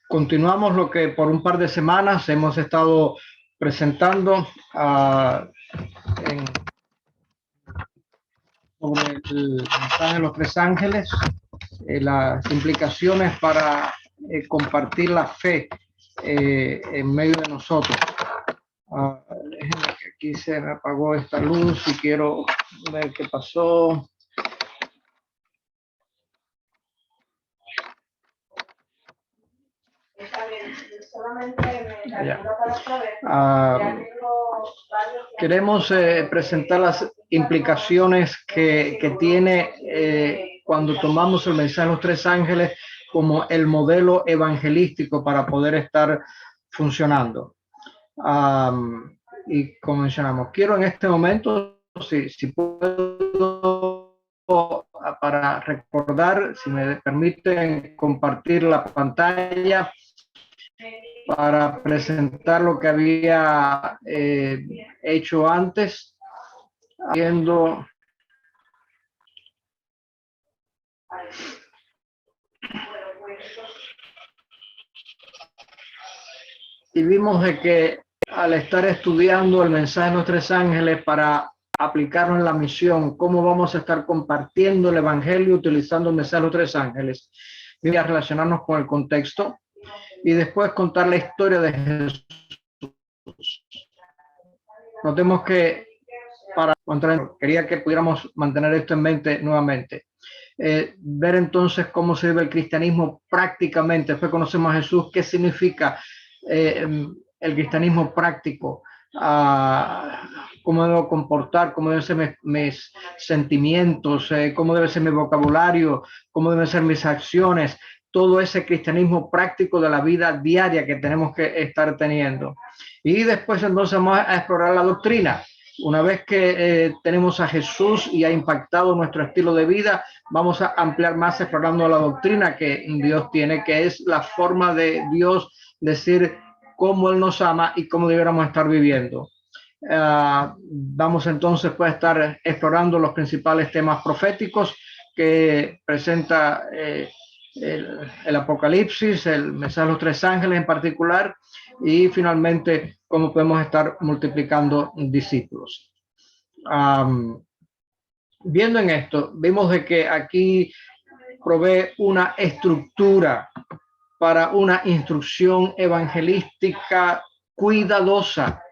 Continuamos lo que por un par de semanas hemos estado presentando sobre el mensaje de los tres ángeles, las implicaciones para compartir la fe en medio de nosotros. Déjenme que aquí se me apagó esta luz y quiero ver qué pasó. Queremos presentar las implicaciones que tiene cuando tomamos el mensaje de los tres ángeles como el modelo evangelístico para poder estar funcionando. Y como mencionamos, quiero en este momento, si puedo, para recordar, si me permiten compartir la pantalla para presentar lo que había hecho antes, viendo y vimos de que al estar estudiando el mensaje de los tres ángeles para aplicarlo en la misión, cómo vamos a estar compartiendo el evangelio utilizando el mensaje de los tres ángeles, voy a relacionarnos con el contexto y después contar la historia de Jesús. Notemos que quería que pudiéramos mantener esto en mente nuevamente. Ver entonces cómo se vive el cristianismo prácticamente. Después conocemos a Jesús, qué significa el cristianismo práctico, cómo debo comportar, cómo deben ser mis sentimientos, cómo debe ser mi vocabulario, cómo deben ser mis acciones, todo ese cristianismo práctico de la vida diaria que tenemos que estar teniendo. Y después entonces vamos a explorar la doctrina. Una vez que tenemos a Jesús y ha impactado nuestro estilo de vida, vamos a ampliar más explorando la doctrina que Dios tiene, que es la forma de Dios decir cómo Él nos ama y cómo debiéramos estar viviendo. Vamos entonces a estar explorando los principales temas proféticos que presenta el Apocalipsis, el mensaje de los tres ángeles en particular, y finalmente cómo podemos estar multiplicando discípulos. Viendo en esto, vimos de que aquí provee una estructura para una instrucción evangelística cuidadosa.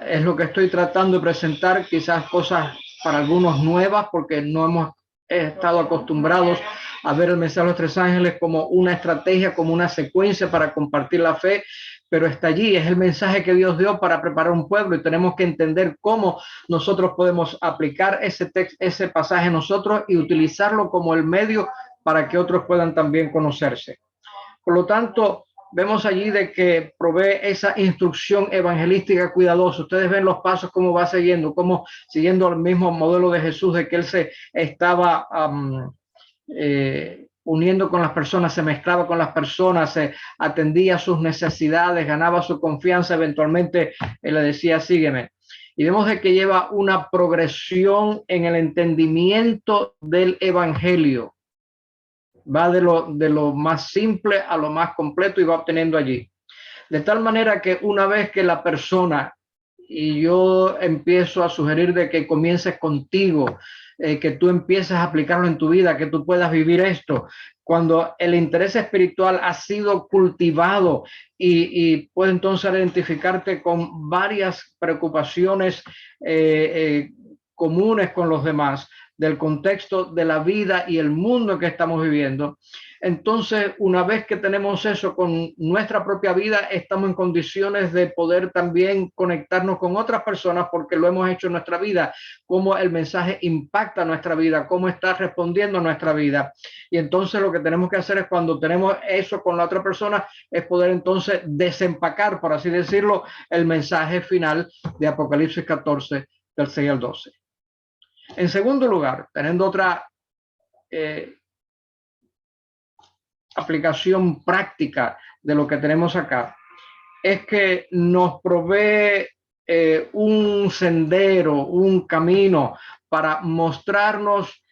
Es lo que estoy tratando de presentar, quizás cosas para algunos nuevas, porque no hemos estado acostumbrados a ver el mensaje de los tres ángeles como una estrategia, como una secuencia para compartir la fe, pero está allí, es el mensaje que Dios dio para preparar un pueblo y tenemos que entender cómo nosotros podemos aplicar ese pasaje nosotros y utilizarlo como el medio para que otros puedan también conocerse. Por lo tanto, vemos allí de que provee esa instrucción evangelística cuidadosa. Ustedes ven los pasos, cómo va siguiendo, cómo siguiendo el mismo modelo de Jesús, de que Él se estaba uniendo con las personas, se mezclaba con las personas, se atendía sus necesidades, ganaba su confianza, eventualmente Él le decía, sígueme. Y vemos de que lleva una progresión en el entendimiento del evangelio. Va de lo más simple a lo más completo y va obteniendo allí. De tal manera que una vez que la persona, y yo empiezo a sugerir de que comiences contigo, que tú empieces a aplicarlo en tu vida, que tú puedas vivir esto, cuando el interés espiritual ha sido cultivado y puedes entonces identificarte con varias preocupaciones comunes con los demás, del contexto de la vida y el mundo que estamos viviendo. Entonces, una vez que tenemos eso con nuestra propia vida, estamos en condiciones de poder también conectarnos con otras personas porque lo hemos hecho en nuestra vida, cómo el mensaje impacta nuestra vida, cómo está respondiendo a nuestra vida. Y entonces lo que tenemos que hacer es cuando tenemos eso con la otra persona, es poder entonces desempacar, por así decirlo, el mensaje final de Apocalipsis 14, del 6 al 12. En segundo lugar, teniendo otra aplicación práctica de lo que tenemos acá, es que nos provee un sendero, un camino para mostrarnos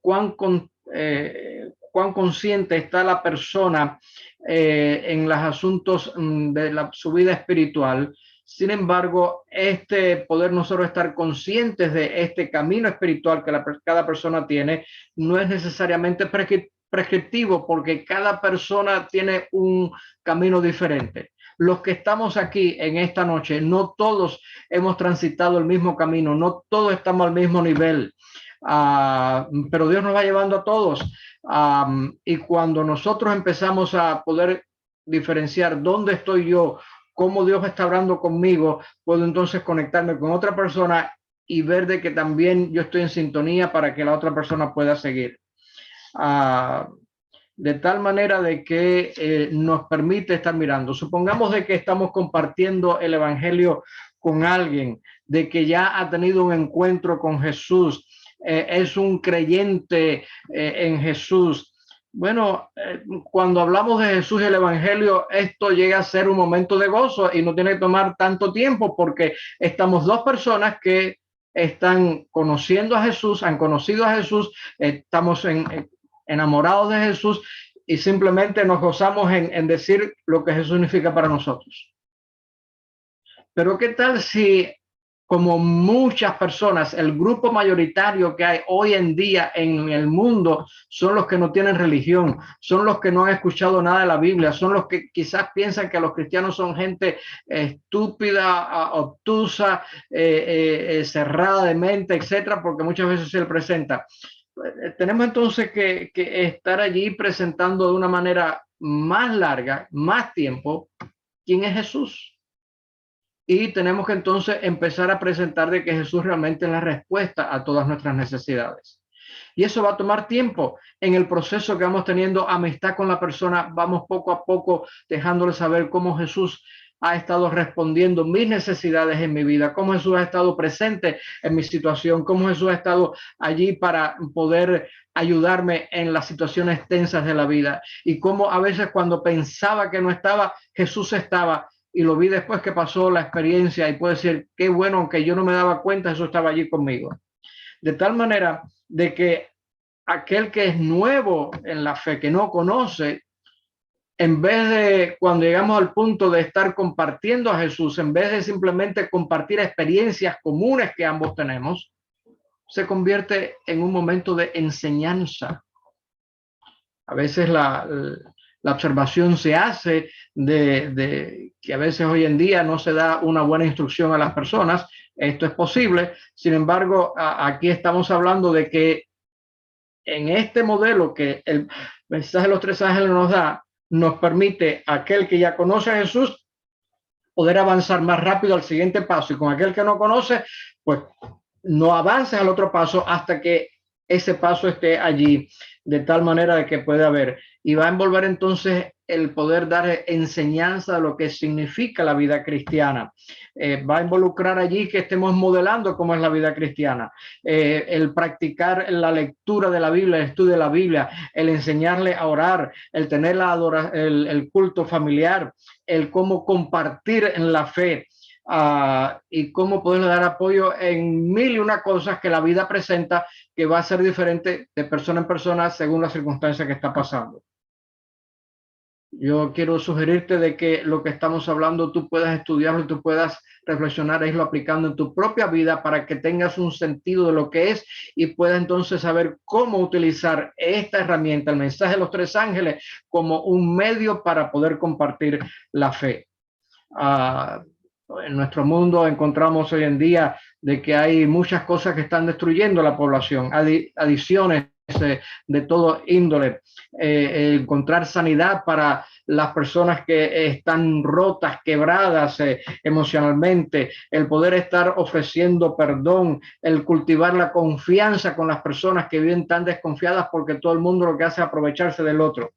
cuán cuán consciente está la persona en los asuntos de su vida espiritual. Sin embargo, poder nosotros estar conscientes de este camino espiritual que cada persona tiene no es necesariamente prescriptivo, porque cada persona tiene un camino diferente. Los que estamos aquí en esta noche, no todos hemos transitado el mismo camino, no todos estamos al mismo nivel. Pero Dios nos va llevando a todos. Y cuando nosotros empezamos a poder diferenciar dónde estoy yo, cómo Dios está hablando conmigo, puedo entonces conectarme con otra persona y ver de que también yo estoy en sintonía para que la otra persona pueda seguir. De tal manera de que nos permite estar mirando. Supongamos de que estamos compartiendo el evangelio con alguien, de que ya ha tenido un encuentro con Jesús, es un creyente en Jesús. Bueno, cuando hablamos de Jesús y el evangelio, esto llega a ser un momento de gozo y no tiene que tomar tanto tiempo, porque estamos dos personas que están conociendo a Jesús, han conocido a Jesús, estamos enamorados de Jesús y simplemente nos gozamos en decir lo que Jesús significa para nosotros. Pero ¿qué tal si, como muchas personas, el grupo mayoritario que hay hoy en día en el mundo son los que no tienen religión, son los que no han escuchado nada de la Biblia, son los que quizás piensan que los cristianos son gente estúpida, obtusa, cerrada de mente, etcétera, porque muchas veces se le presenta? Tenemos entonces que estar allí presentando de una manera más larga, más tiempo, quién es Jesús. Y tenemos que entonces empezar a presentar de que Jesús realmente es la respuesta a todas nuestras necesidades. Y eso va a tomar tiempo. En el proceso que vamos teniendo amistad con la persona, vamos poco a poco dejándole saber cómo Jesús ha estado respondiendo mis necesidades en mi vida, cómo Jesús ha estado presente en mi situación, cómo Jesús ha estado allí para poder ayudarme en las situaciones tensas de la vida, y cómo a veces cuando pensaba que no estaba, Jesús estaba, y lo vi después que pasó la experiencia, y puedo decir, qué bueno, aunque yo no me daba cuenta, Jesús estaba allí conmigo. De tal manera de que aquel que es nuevo en la fe, que no conoce, en vez de, cuando llegamos al punto de estar compartiendo a Jesús, en vez de simplemente compartir experiencias comunes que ambos tenemos, se convierte en un momento de enseñanza. A veces la observación se hace de que a veces hoy en día no se da una buena instrucción a las personas. Esto es posible. Sin embargo, aquí estamos hablando de que en este modelo que el mensaje de los tres ángeles nos da, nos permite a aquel que ya conoce a Jesús poder avanzar más rápido al siguiente paso, y con aquel que no conoce, pues no avances al otro paso hasta que ese paso esté allí, de tal manera de que pueda haber, y va a envolver entonces el poder dar enseñanza de lo que significa la vida cristiana. Va a involucrar allí que estemos modelando cómo es la vida cristiana, el practicar la lectura de la Biblia, el estudio de la Biblia, el enseñarle a orar, el tener el culto familiar, el cómo compartir en la fe, y cómo poderle dar apoyo en mil y una cosas que la vida presenta, que va a ser diferente de persona en persona según la circunstancia que está pasando. Yo quiero sugerirte de que lo que estamos hablando tú puedas estudiarlo, tú puedas reflexionar, e irlo aplicando en tu propia vida para que tengas un sentido de lo que es, y puedas entonces saber cómo utilizar esta herramienta, el mensaje de los tres ángeles, como un medio para poder compartir la fe. En nuestro mundo encontramos hoy en día de que hay muchas cosas que están destruyendo la población, adiciones de todo índole, encontrar sanidad para las personas que están rotas, quebradas emocionalmente, el poder estar ofreciendo perdón, el cultivar la confianza con las personas que viven tan desconfiadas, porque todo el mundo lo que hace es aprovecharse del otro.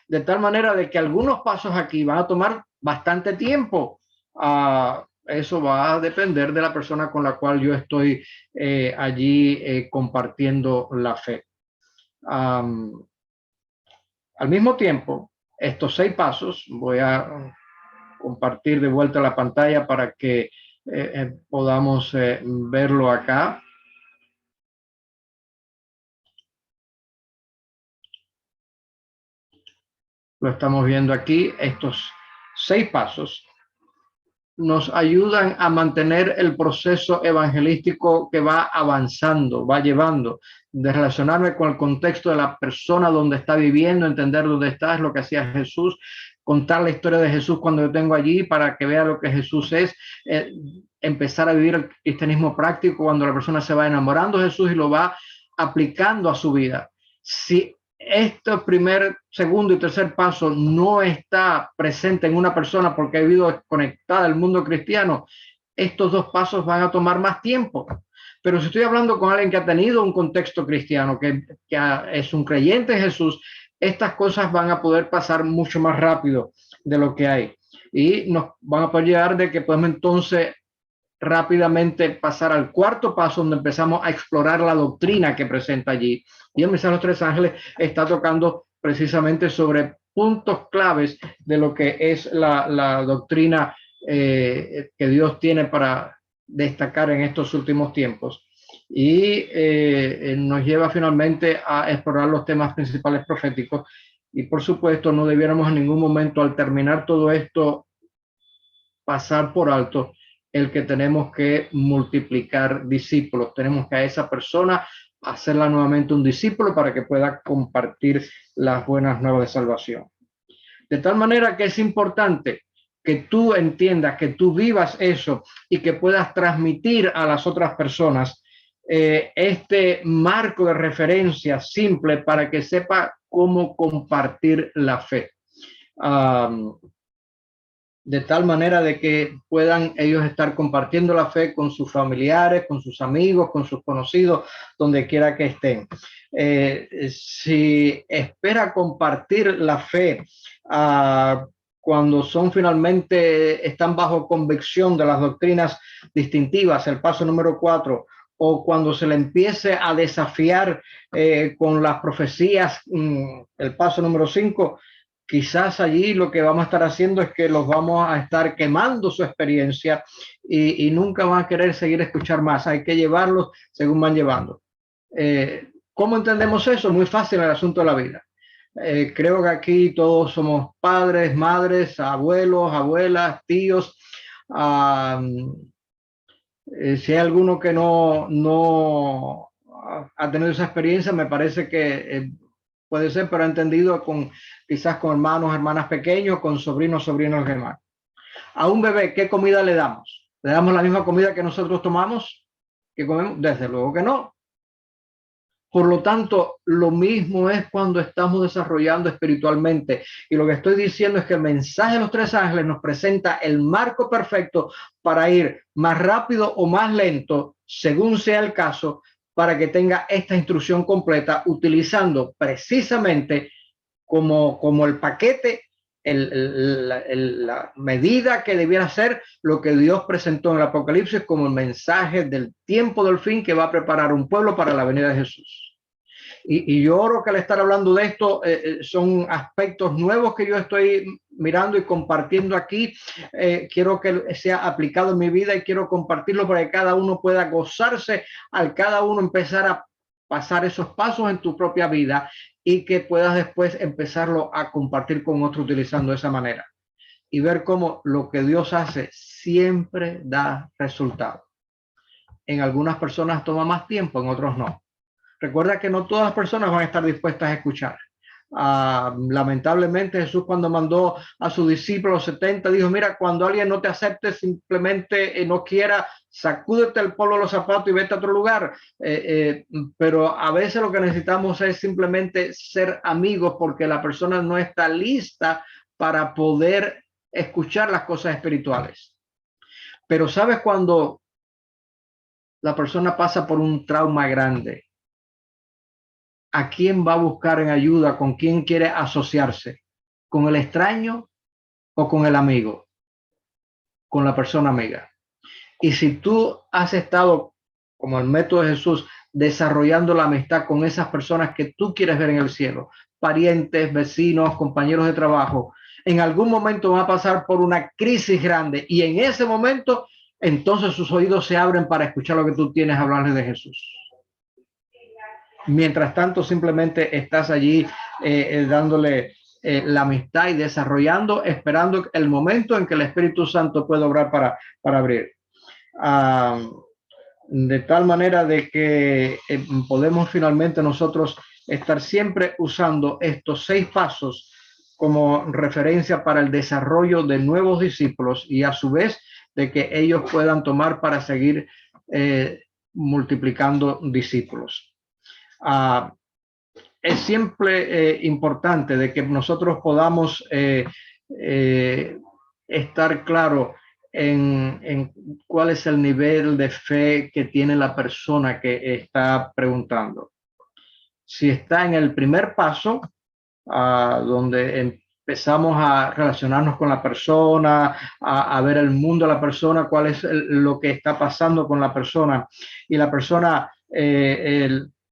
De tal manera de que algunos pasos aquí van a tomar bastante tiempo. Eso va a depender de la persona con la cual yo estoy allí compartiendo la fe. Al mismo tiempo, estos 6 pasos, voy a compartir de vuelta la pantalla para que podamos verlo acá. lo estamos viendo aquí, estos 6 pasos nos ayudan a mantener el proceso evangelístico que va avanzando, va llevando, de relacionarme con el contexto de la persona donde está viviendo, entender dónde está, es lo que hacía Jesús, contar la historia de Jesús cuando yo tengo allí para que vea lo que Jesús es, empezar a vivir el cristianismo práctico cuando la persona se va enamorando de Jesús y lo va aplicando a su vida. Si este primer, segundo y tercer paso no está presente en una persona porque ha vivido desconectada del mundo cristiano, estos 2 pasos van a tomar más tiempo. Pero si estoy hablando con alguien que ha tenido un contexto cristiano, que es un creyente en Jesús, estas cosas van a poder pasar mucho más rápido de lo que hay. Y nos van a poder llegar de que podemos entonces rápidamente pasar al 4.º paso, donde empezamos a explorar la doctrina que presenta allí. Y el mensaje de los 3 ángeles está tocando precisamente sobre puntos claves de lo que es la doctrina que Dios tiene para destacar en estos últimos tiempos. Y nos lleva finalmente a explorar los temas principales proféticos. Y por supuesto, no debiéramos en ningún momento, al terminar todo esto, pasar por alto el que tenemos que multiplicar discípulos. Tenemos que a esa persona hacerla nuevamente un discípulo para que pueda compartir las buenas nuevas de salvación. De tal manera que es importante que tú entiendas, que tú vivas eso y que puedas transmitir a las otras personas este marco de referencia simple para que sepa cómo compartir la fe. De tal manera de que puedan ellos estar compartiendo la fe con sus familiares, con sus amigos, con sus conocidos, donde quiera que estén. Si espera compartir la fe cuando son finalmente, están bajo convicción de las doctrinas distintivas, el paso número 4, o cuando se le empiece a desafiar con las profecías, el paso número 5, quizás allí lo que vamos a estar haciendo es que los vamos a estar quemando su experiencia y nunca van a querer seguir escuchar más. Hay que llevarlos según van llevando. ¿Cómo entendemos eso? Muy fácil, el asunto de la vida. Creo que aquí todos somos padres, madres, abuelos, abuelas, tíos. Si hay alguno que no ha tenido esa experiencia, me parece que puede ser, pero ha entendido quizás con hermanos, hermanas pequeños, con sobrinos, sobrinos demás. A un bebé, ¿qué comida le damos? ¿Le damos la misma comida que nosotros tomamos? ¿Que comemos? Desde luego que no. Por lo tanto, lo mismo es cuando estamos desarrollando espiritualmente. Y lo que estoy diciendo es que el mensaje de los 3 ángeles nos presenta el marco perfecto para ir más rápido o más lento, según sea el caso, para que tenga esta instrucción completa, utilizando precisamente como el paquete, la medida que debiera ser lo que Dios presentó en el Apocalipsis como el mensaje del tiempo del fin que va a preparar un pueblo para la venida de Jesús. Y yo oro que al estar hablando de esto son aspectos nuevos que yo estoy mirando y compartiendo aquí. Quiero que sea aplicado en mi vida y quiero compartirlo para que cada uno pueda gozarse al cada uno empezar a pasar esos pasos en tu propia vida y que puedas después empezarlo a compartir con otros utilizando esa manera y ver cómo lo que Dios hace siempre da resultado. En algunas personas toma más tiempo, en otros no. Recuerda que no todas las personas van a estar dispuestas a escuchar. Lamentablemente Jesús, cuando mandó a sus discípulos 70, dijo: mira, cuando alguien no te acepte, simplemente no quiera, sacúdete el polvo de los zapatos y vete a otro lugar. Pero a veces lo que necesitamos es simplemente ser amigos, porque la persona no está lista para poder escuchar las cosas espirituales. Pero ¿sabes cuando la persona pasa por un trauma grande? ¿A quién va a buscar en ayuda? ¿Con quién quiere asociarse? ¿Con el extraño o con el amigo? Con la persona amiga. Y si tú has estado, como el método de Jesús, desarrollando la amistad con esas personas que tú quieres ver en el cielo, parientes, vecinos, compañeros de trabajo, en algún momento van a pasar por una crisis grande y en ese momento, entonces sus oídos se abren para escuchar lo que tú tienes a hablarles de Jesús. Mientras tanto, simplemente estás allí dándole la amistad y desarrollando, esperando el momento en que el Espíritu Santo pueda obrar para abrir. De tal manera de que podemos finalmente nosotros estar siempre usando estos 6 pasos como referencia para el desarrollo de nuevos discípulos y a su vez de que ellos puedan tomar para seguir multiplicando discípulos. Es siempre importante de que nosotros podamos estar claro en cuál es el nivel de fe que tiene la persona que está preguntando. Si está en el primer paso, donde empezamos a relacionarnos con la persona, a ver el mundo de la persona, cuál es lo que está pasando con la persona, y la persona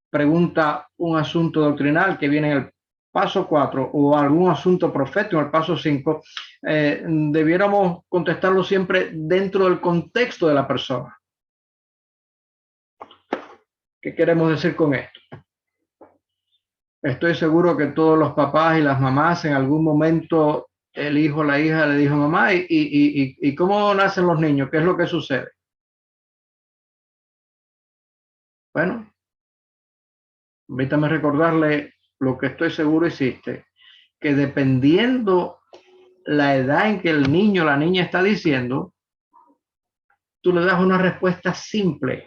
pregunta un asunto doctrinal que viene en el paso 4 o algún asunto profético en el paso 5, debiéramos contestarlo siempre dentro del contexto de la persona. ¿Qué queremos decir con esto? Estoy seguro que todos los papás y las mamás en algún momento el hijo o la hija le dijo: mamá, ¿y cómo nacen los niños? ¿Qué es lo que sucede? Bueno, permítame recordarle lo que estoy seguro hiciste, que dependiendo la edad en que el niño o la niña está diciendo, tú le das una respuesta simple.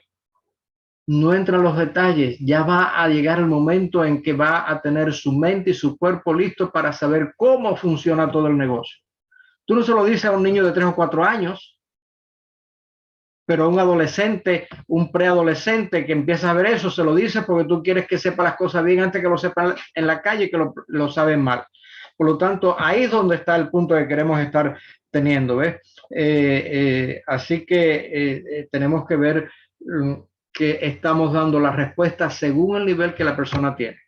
No entra en los detalles, ya va a llegar el momento en que va a tener su mente y su cuerpo listo para saber cómo funciona todo el negocio. Tú no se lo dices a un niño de 3 o 4 años, pero a un adolescente, un preadolescente que empieza a ver eso, se lo dices porque tú quieres que sepa las cosas bien antes que lo sepan en la calle, que lo saben mal. Por lo tanto, ahí es donde está el punto que queremos estar teniendo, ¿ves? Así que tenemos que ver que estamos dando la respuesta según el nivel que la persona tiene.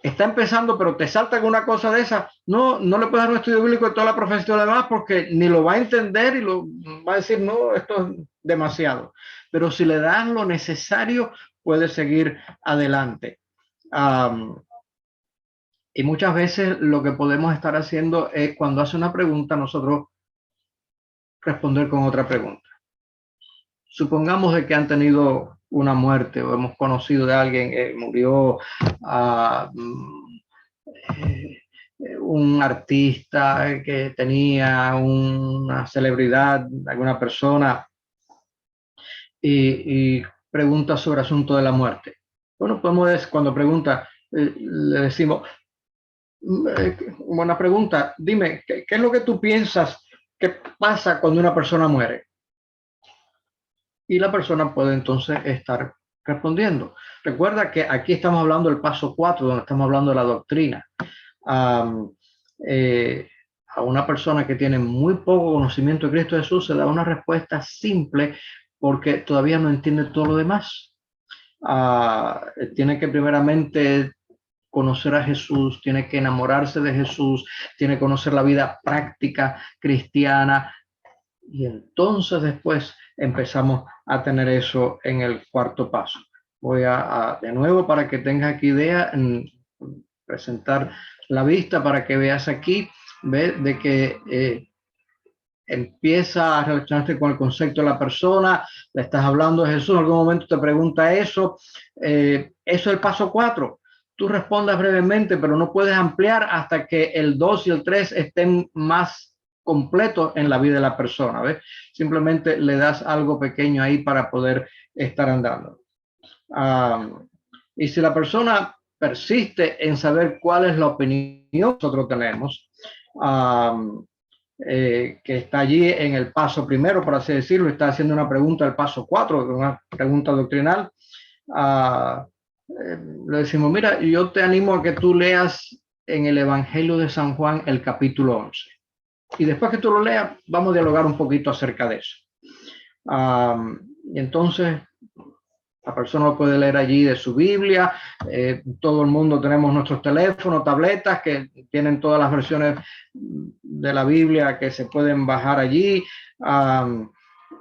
Está empezando, pero te salta alguna cosa de esa, no le puedes dar un estudio bíblico de toda la profesión de demás porque ni lo va a entender y lo va a decir: no, esto es demasiado. Pero si le das lo necesario, puede seguir adelante. Y muchas veces lo que podemos estar haciendo es, cuando hace una pregunta, nosotros responder con otra pregunta. Supongamos de que han tenido una muerte o hemos conocido de alguien que murió, un artista que tenía una celebridad, alguna persona, y pregunta sobre el asunto de la muerte. Bueno, podemos, cuando pregunta, le decimos: buena pregunta, dime, ¿qué es lo que tú piensas que pasa cuando una persona muere? Y la persona puede entonces estar respondiendo. Recuerda que aquí estamos hablando del paso 4, donde estamos hablando de la doctrina. A una persona que tiene muy poco conocimiento de Cristo Jesús se da una respuesta simple porque todavía no entiende todo lo demás. Tiene que primeramente conocer a Jesús, tiene que enamorarse de Jesús, tiene que conocer la vida práctica cristiana, y entonces después empezamos a tener eso en el cuarto paso. Voy de nuevo, para que tengas aquí idea, presentar la vista para que veas aquí, ¿ves? De que empieza a relacionarte con el concepto de la persona, le estás hablando de Jesús, en algún momento te pregunta eso, eso es el paso 4. Tú respondas brevemente, pero no puedes ampliar hasta que el 2 y el 3 estén más completos en la vida de la persona, ¿ves? Simplemente le das algo pequeño ahí para poder estar andando. Y si la persona persiste en saber cuál es la opinión que nosotros tenemos, que está allí en el paso primero, por así decirlo, está haciendo una pregunta del paso 4, una pregunta doctrinal, le decimos: mira, yo te animo a que tú leas en el Evangelio de San Juan el capítulo 11. Y después que tú lo leas, vamos a dialogar un poquito acerca de eso. Y entonces la persona lo puede leer allí de su Biblia. Todo el mundo tenemos nuestros teléfonos, tabletas que tienen todas las versiones de la Biblia que se pueden bajar allí.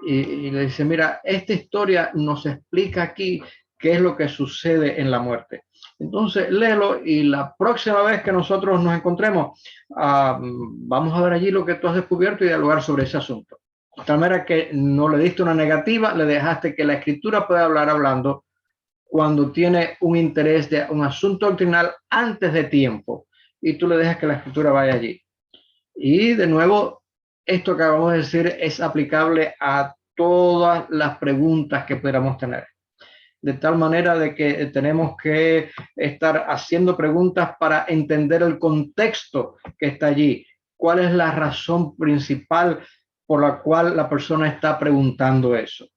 Y le dice: mira, esta historia nos explica aquí qué es lo que sucede en la muerte. Entonces, léelo y la próxima vez que nosotros nos encontremos, vamos a ver allí lo que tú has descubierto y dialogar sobre ese asunto. De tal manera que no le diste una negativa, le dejaste que la Escritura pueda hablar hablando cuando tiene un interés de un asunto doctrinal antes de tiempo, y tú le dejas que la Escritura vaya allí. Y de nuevo, esto que acabamos de decir es aplicable a todas las preguntas que podamos tener. De tal manera de que tenemos que estar haciendo preguntas para entender el contexto que está allí. ¿Cuál es la razón principal por la cual la persona está preguntando eso?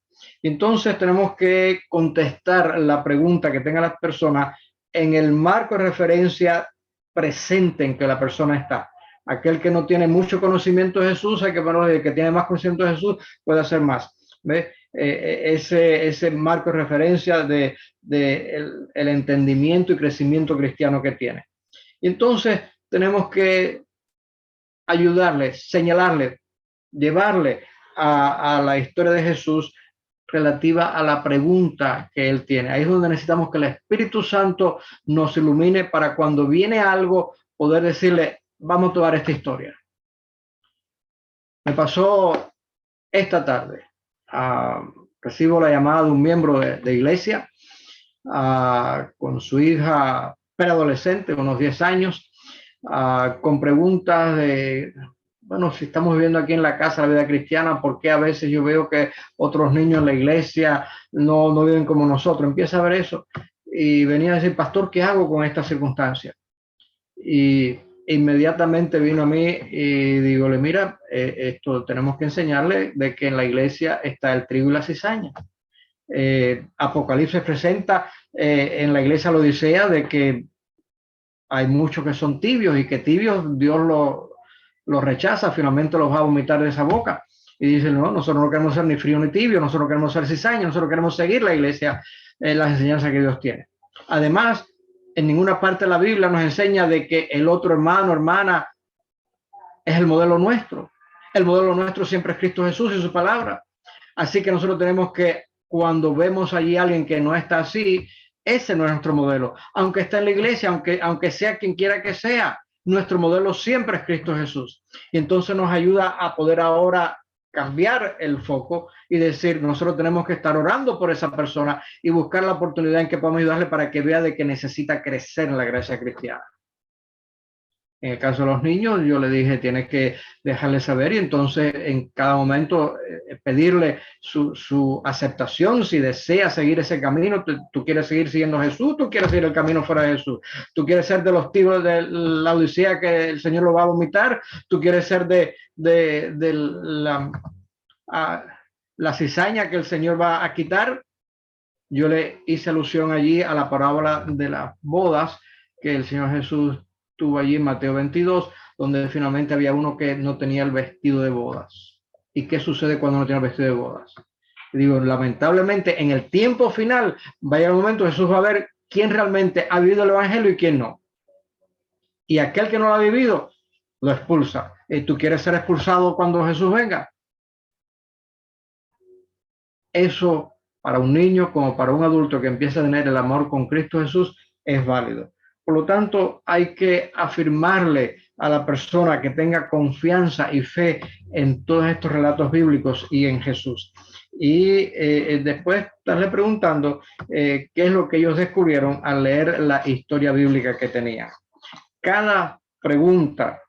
Entonces tenemos que contestar la pregunta que tenga la persona en el marco de referencia presente en que la persona está. Aquel que no tiene mucho conocimiento de Jesús, hay que ponerlo, el que tiene más conocimiento de Jesús puede hacer más. ¿Ves? Ese marco de referencia de el entendimiento y crecimiento cristiano que tiene. Y entonces tenemos que ayudarle, señalarle, llevarle a la historia de Jesús relativa a la pregunta que él tiene. Ahí es donde necesitamos que el Espíritu Santo nos ilumine para cuando viene algo poder decirle, vamos a tomar esta historia. Me pasó esta tarde. Recibo la llamada de un miembro de iglesia con su hija preadolescente, unos 10 años, con preguntas de, bueno, si estamos viviendo aquí en la casa la vida cristiana, ¿por qué a veces yo veo que otros niños en la iglesia no viven como nosotros? Empieza a ver eso. Y venía a decir, pastor, ¿qué hago con esta circunstancia? Y inmediatamente vino a mí y dígole, mira, esto tenemos que enseñarle de que en la iglesia está el trigo y la cizaña. Apocalipsis presenta en la iglesia la odisea de que hay muchos que son tibios y que tibios Dios los rechaza, finalmente los va a vomitar de esa boca. Y dice, no, nosotros no queremos ser ni frío ni tibio, nosotros queremos ser cizaña, nosotros queremos seguir la iglesia, las enseñanzas que Dios tiene. Además, en ninguna parte de la Biblia nos enseña de que el otro hermano, hermana, es el modelo nuestro. El modelo nuestro siempre es Cristo Jesús y su palabra. Así que nosotros tenemos que, cuando vemos allí a alguien que no está así, ese no es nuestro modelo. Aunque esté en la iglesia, aunque sea quien quiera que sea, nuestro modelo siempre es Cristo Jesús. Y entonces nos ayuda a poder ahora cambiar el foco y decir, nosotros tenemos que estar orando por esa persona y buscar la oportunidad en que podamos ayudarle para que vea de que necesita crecer en la gracia cristiana. En el caso de los niños, yo le dije, tienes que dejarle saber y entonces en cada momento pedirle su aceptación, si desea seguir ese camino. Tú quieres seguir siguiendo a Jesús, tú quieres seguir el camino fuera de Jesús, tú quieres ser de los tibios de la odisea que el Señor lo va a vomitar, tú quieres ser de la cizaña que el Señor va a quitar. Yo le hice alusión allí a la parábola de las bodas que el Señor Jesús tuvo allí en Mateo 22, donde finalmente había uno que no tenía el vestido de bodas. ¿Y qué sucede cuando no tiene el vestido de bodas? Y digo, lamentablemente, en el tiempo final, va a llegar el momento, Jesús va a ver quién realmente ha vivido el evangelio y quién no. Y aquel que no lo ha vivido, lo expulsa. ¿Tú quieres ser expulsado cuando Jesús venga? Eso, para un niño como para un adulto que empieza a tener el amor con Cristo Jesús, es válido. Por lo tanto, hay que afirmarle a la persona que tenga confianza y fe en todos estos relatos bíblicos y en Jesús. Y después estarle preguntando qué es lo que ellos descubrieron al leer la historia bíblica que tenían. Cada pregunta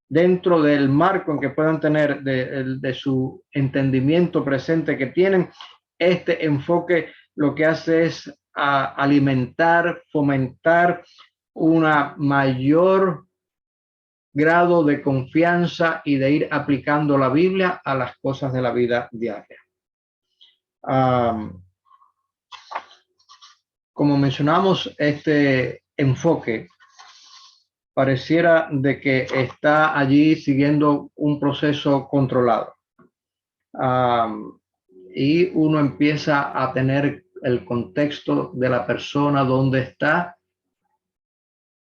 dentro del marco en que puedan tener de su entendimiento presente que tienen, este enfoque lo que hace es alimentar, fomentar una mayor grado de confianza y de ir aplicando la Biblia a las cosas de la vida diaria. Como mencionamos, este enfoque pareciera de que está allí siguiendo un proceso controlado. Y uno empieza a tener el contexto de la persona, dónde está,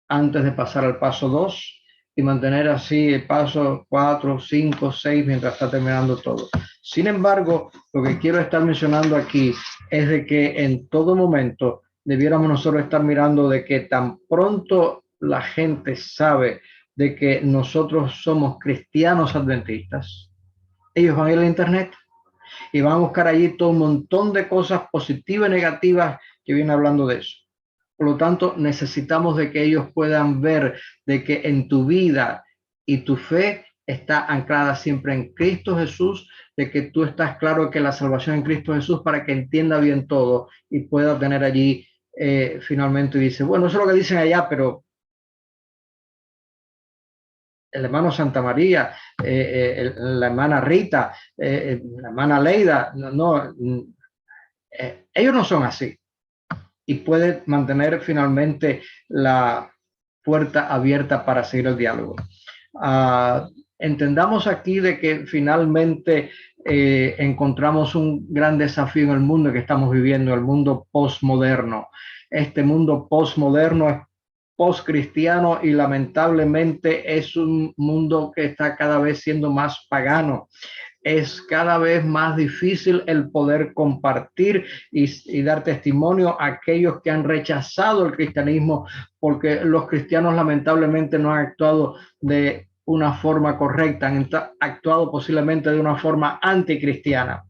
antes de pasar al paso 2, y mantener así el paso 4, 5, 6 mientras está terminando todo. Sin embargo, lo que quiero estar mencionando aquí es de que en todo momento debiéramos nosotros estar mirando de que tan pronto la gente sabe de que nosotros somos cristianos adventistas, ellos van a ir a internet y van a buscar allí todo un montón de cosas positivas y negativas que vienen hablando de eso. Por lo tanto, necesitamos de que ellos puedan ver de que en tu vida y tu fe está anclada siempre en Cristo Jesús, de que tú estás claro que la salvación en Cristo Jesús para que entienda bien todo y pueda tener allí finalmente y dice, bueno, eso es lo que dicen allá, pero el hermano Santa María, la hermana Rita, la hermana Leida, ellos no son así y puede mantener finalmente la puerta abierta para seguir el diálogo. Entendamos aquí de que finalmente encontramos un gran desafío en el mundo que estamos viviendo, el mundo postmoderno. Este mundo postmoderno es postcristiano y lamentablemente es un mundo que está cada vez siendo más pagano. Es cada vez más difícil el poder compartir y dar testimonio a aquellos que han rechazado el cristianismo, porque los cristianos lamentablemente no han actuado de una forma correcta, han actuado posiblemente de una forma anticristiana.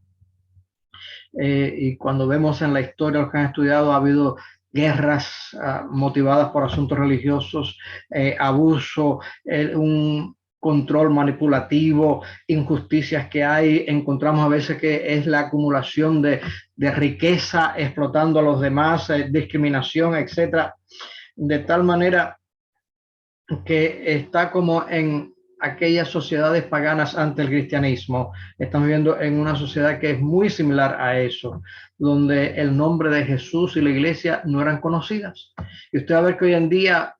Y cuando vemos en la historia, los que han estudiado, ha habido guerras motivadas por asuntos religiosos, abuso, un control manipulativo, injusticias que hay. Encontramos a veces que es la acumulación de riqueza explotando a los demás, discriminación, etcétera, de tal manera que está como en aquellas sociedades paganas ante el cristianismo. Estamos viviendo en una sociedad que es muy similar a eso, donde el nombre de Jesús y la iglesia no eran conocidas. Y usted va a ver que hoy en día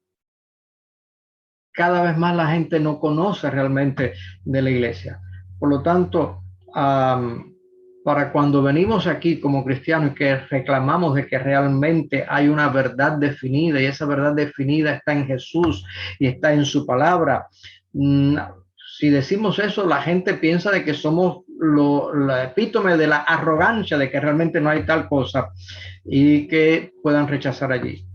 cada vez más la gente no conoce realmente de la iglesia. Por lo tanto, para cuando venimos aquí como cristianos y que reclamamos de que realmente hay una verdad definida y esa verdad definida está en Jesús y está en su palabra, si decimos eso, la gente piensa de que somos la epítome de la arrogancia, de que realmente no hay tal cosa y que puedan rechazar allí.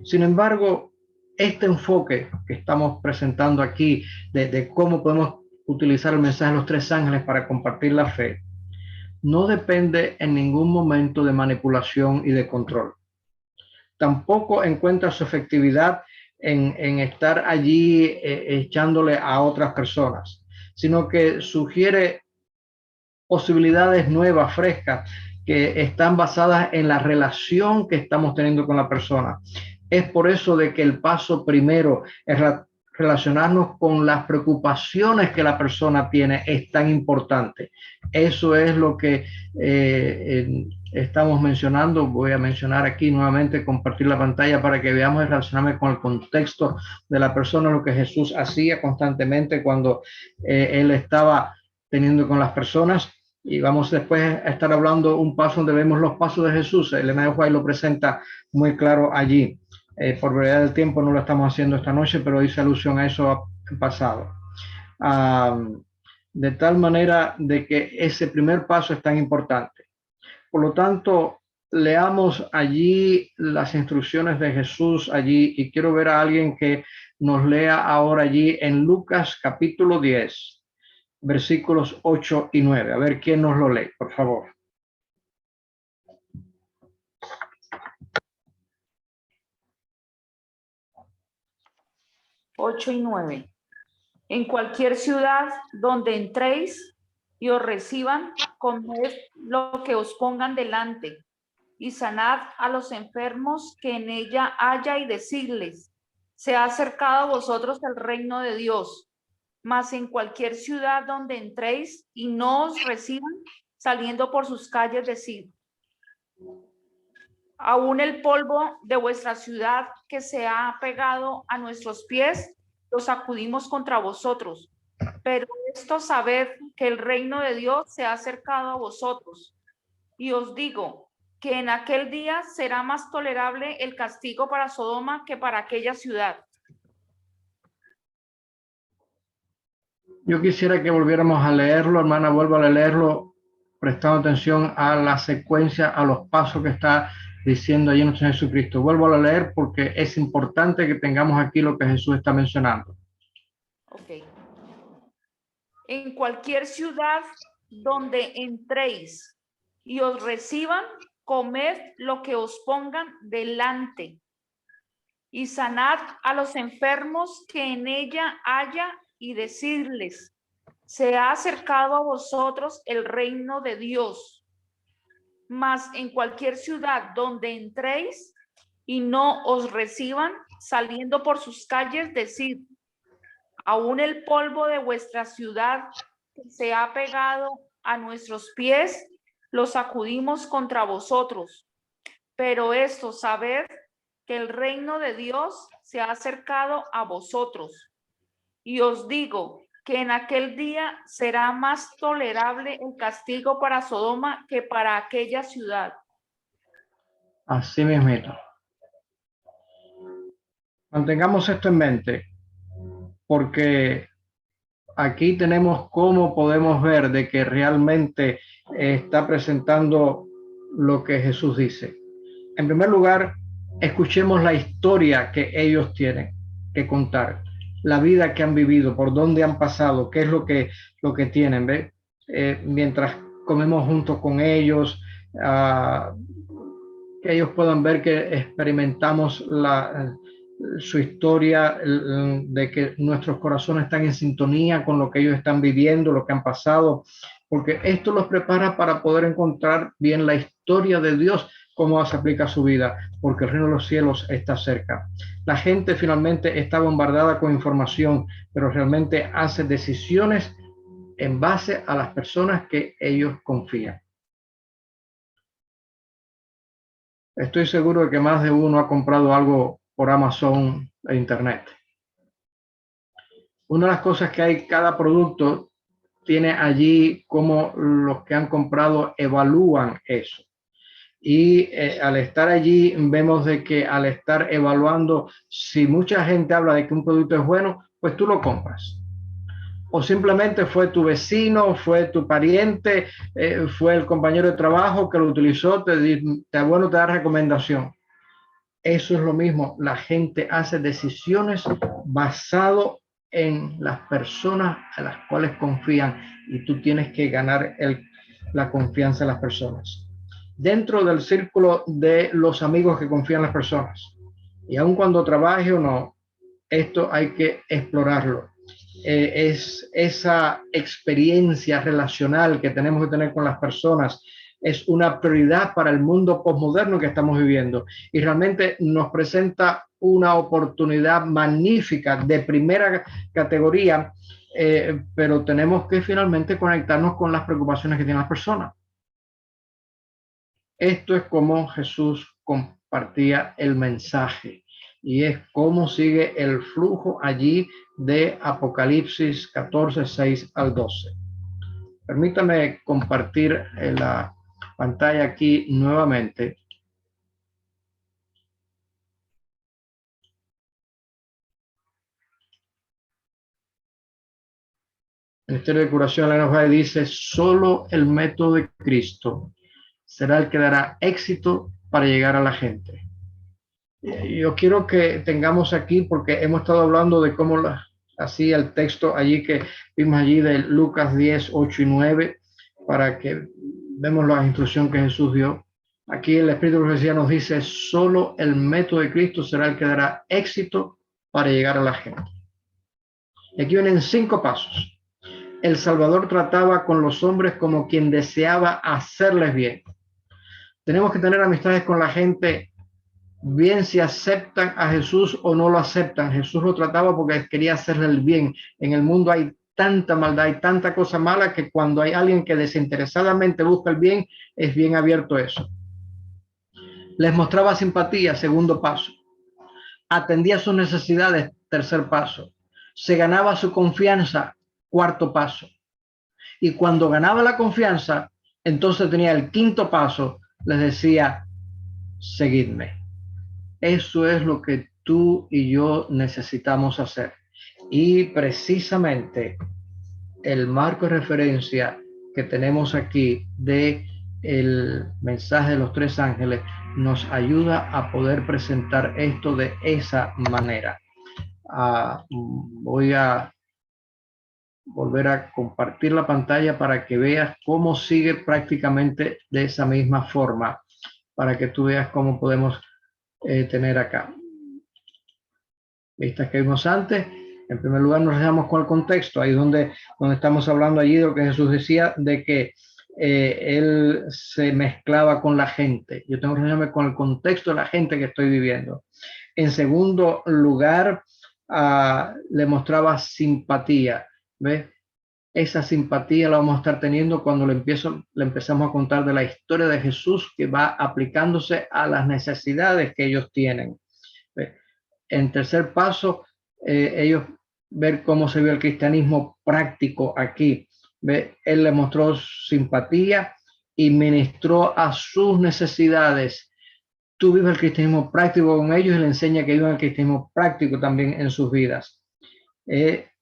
Sin embargo, este enfoque que estamos presentando aquí de cómo podemos utilizar el mensaje de los tres ángeles para compartir la fe, no depende en ningún momento de manipulación y de control. Tampoco encuentra su efectividad en estar allí echándole a otras personas, sino que sugiere posibilidades nuevas, frescas, que están basadas en la relación que estamos teniendo con la persona. Es por eso de que el paso primero es relacionarnos con las preocupaciones que la persona tiene es tan importante. Eso es lo que estamos mencionando. Voy a mencionar aquí nuevamente, compartir la pantalla para que veamos y relacionarme con el contexto de la persona, lo que Jesús hacía constantemente cuando él estaba teniendo con las personas. Y vamos después a estar hablando un paso donde vemos los pasos de Jesús. Elena de White lo presenta muy claro allí. Por brevedad del tiempo no lo estamos haciendo esta noche, pero hice alusión a eso en pasado. De tal manera de que ese primer paso es tan importante. Por lo tanto, leamos allí las instrucciones de Jesús allí y quiero ver a alguien que nos lea ahora allí en Lucas capítulo 10, versículos 8 y 9. A ver quién nos lo lee, por favor. 8 y 9. En cualquier ciudad donde entréis y os reciban, comed lo que os pongan delante y sanad a los enfermos que en ella haya y decidles, se ha acercado a vosotros el reino de Dios. Mas en cualquier ciudad donde entréis y no os reciban, saliendo por sus calles, decid: aún el polvo de vuestra ciudad que se ha pegado a nuestros pies, lo sacudimos contra vosotros. Pero esto sabed que el reino de Dios se ha acercado a vosotros. Y os digo que en aquel día será más tolerable el castigo para Sodoma que para aquella ciudad. Yo quisiera que volviéramos a leerlo, hermana, vuelvo a leerlo, prestando atención a la secuencia, a los pasos que está diciendo allí nuestro Jesucristo. Vuelvo a leer porque es importante que tengamos aquí lo que Jesús está mencionando. Ok. En cualquier ciudad donde entréis y os reciban, comed lo que os pongan delante y sanad a los enfermos que en ella haya y decirles, se ha acercado a vosotros el reino de Dios. Mas en cualquier ciudad donde entréis y no os reciban, saliendo por sus calles, decid, aún el polvo de vuestra ciudad que se ha pegado a nuestros pies, lo sacudimos contra vosotros. Pero esto, sabed que el reino de Dios se ha acercado a vosotros. Y os digo que en aquel día será más tolerable el castigo para Sodoma que para aquella ciudad. Así mismo. Mantengamos esto en mente, porque aquí tenemos cómo podemos ver de que realmente está presentando lo que Jesús dice. En primer lugar, escuchemos la historia que ellos tienen que contar, la vida que han vivido, por dónde han pasado, qué es lo que tienen, ¿ve? Mientras comemos junto con ellos, que ellos puedan ver que experimentamos su historia, de que nuestros corazones están en sintonía con lo que ellos están viviendo, lo que han pasado, porque esto los prepara para poder encontrar bien la historia de Dios, cómo se aplica a su vida, porque el reino de los cielos está cerca. La gente finalmente está bombardada con información, pero realmente hace decisiones en base a las personas que ellos confían. Estoy seguro de que más de uno ha comprado algo por Amazon e Internet. Una de las cosas que hay, cada producto tiene allí cómo los que han comprado evalúan eso. Y al estar allí vemos de que al estar evaluando, si mucha gente habla de que un producto es bueno, pues tú lo compras. O simplemente fue tu vecino, fue tu pariente, fue el compañero de trabajo que lo utilizó, bueno, te da recomendación. Eso es lo mismo, la gente hace decisiones basado en las personas a las cuales confían y tú tienes que ganar la confianza de las personas. Dentro del círculo de los amigos que confían en las personas, y aun cuando trabaje o no, esto hay que explorarlo. Es esa experiencia relacional que tenemos que tener con las personas, es una prioridad para el mundo posmoderno que estamos viviendo y realmente nos presenta una oportunidad magnífica de primera categoría, pero tenemos que finalmente conectarnos con las preocupaciones que tienen las personas. Esto es como Jesús compartía el mensaje y es como sigue el flujo allí de Apocalipsis 14, 6 al 12. Permítame compartir la pantalla aquí nuevamente. El Ministerio de Curación de la NJ dice, solo el método de Cristo será el que dará éxito para llegar a la gente. Yo quiero que tengamos aquí, porque hemos estado hablando de cómo hacía el texto allí que vimos allí de Lucas 10, 8 y 9, para que vemos la instrucción que Jesús dio. Aquí el Espíritu de Profecía nos dice, solo el método de Cristo será el que dará éxito para llegar a la gente. Y aquí vienen 5 pasos. El Salvador trataba con los hombres como quien deseaba hacerles bien. Tenemos que tener amistades con la gente, bien si aceptan a Jesús o no lo aceptan. Jesús lo trataba porque quería hacerle el bien. En el mundo hay tanta maldad, hay tanta cosa mala que cuando hay alguien que desinteresadamente busca el bien, es bien abierto eso. Les mostraba simpatía, segundo paso. Atendía sus necesidades, tercer paso. Se ganaba su confianza, cuarto paso. Y cuando ganaba la confianza, entonces tenía el quinto paso, les decía, seguidme. Eso es lo que tú y yo necesitamos hacer. Y precisamente el marco de referencia que tenemos aquí de el mensaje de los tres ángeles nos ayuda a poder presentar esto de esa manera. Voy a volver a compartir la pantalla para que veas cómo sigue prácticamente de esa misma forma, para que tú veas cómo podemos tener acá. Vistas que vimos antes, en primer lugar nos dejamos con el contexto, ahí donde estamos hablando allí de lo que Jesús decía, de que él se mezclaba con la gente. Yo tengo que relacionarme con el contexto de la gente que estoy viviendo. En segundo lugar, le mostraba simpatía. ¿Ves? Esa simpatía la vamos a estar teniendo cuando le empezamos a contar de la historia de Jesús, que va aplicándose a las necesidades que ellos tienen. ¿Ves? En tercer paso, ellos ver cómo se ve el cristianismo práctico aquí. ¿Ve? Él le mostró simpatía y ministró a sus necesidades. Tú vives el cristianismo práctico con ellos y le enseña que vivan el cristianismo práctico también en sus vidas.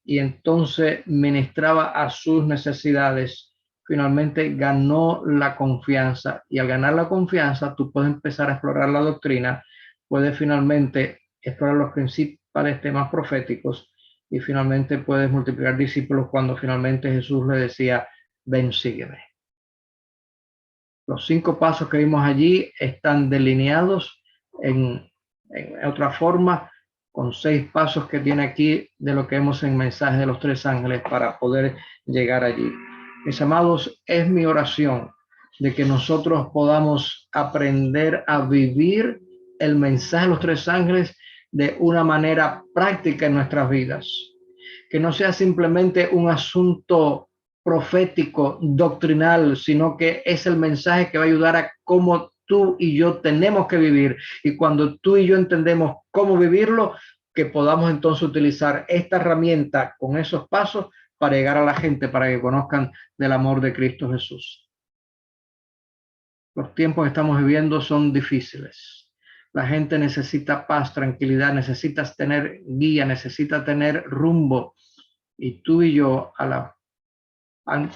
Y entonces ministraba a sus necesidades. Finalmente ganó la confianza, y al ganar la confianza tú puedes empezar a explorar la doctrina, puedes finalmente explorar los principales temas proféticos y finalmente puedes multiplicar discípulos cuando finalmente Jesús le decía, ven, sígueme. Los 5 pasos que vimos allí están delineados en otra forma, con 6 pasos que tiene aquí de lo que vemos en el mensaje de los tres ángeles para poder llegar allí. Mis amados, es mi oración de que nosotros podamos aprender a vivir el mensaje de los tres ángeles de una manera práctica en nuestras vidas. Que no sea simplemente un asunto profético, doctrinal, sino que es el mensaje que va a ayudar a cómo tú y yo tenemos que vivir. Y cuando tú y yo entendemos cómo vivirlo, que podamos entonces utilizar esta herramienta con esos pasos para llegar a la gente, para que conozcan del amor de Cristo Jesús. Los tiempos que estamos viviendo son difíciles. La gente necesita paz, tranquilidad, necesitas tener guía, necesita tener rumbo. Y tú y yo, al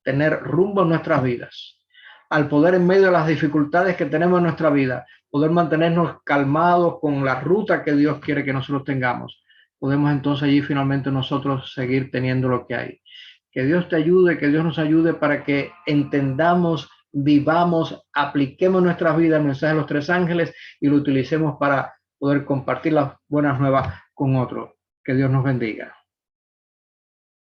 tener rumbo en nuestras vidas, al poder en medio de las dificultades que tenemos en nuestra vida, poder mantenernos calmados con la ruta que Dios quiere que nosotros tengamos, podemos entonces allí finalmente nosotros seguir teniendo lo que hay. Que Dios te ayude, que Dios nos ayude para que entendamos, vivamos, apliquemos nuestras vidas el mensaje de los tres ángeles y lo utilicemos para poder compartir las buenas nuevas con otros. Que Dios nos bendiga.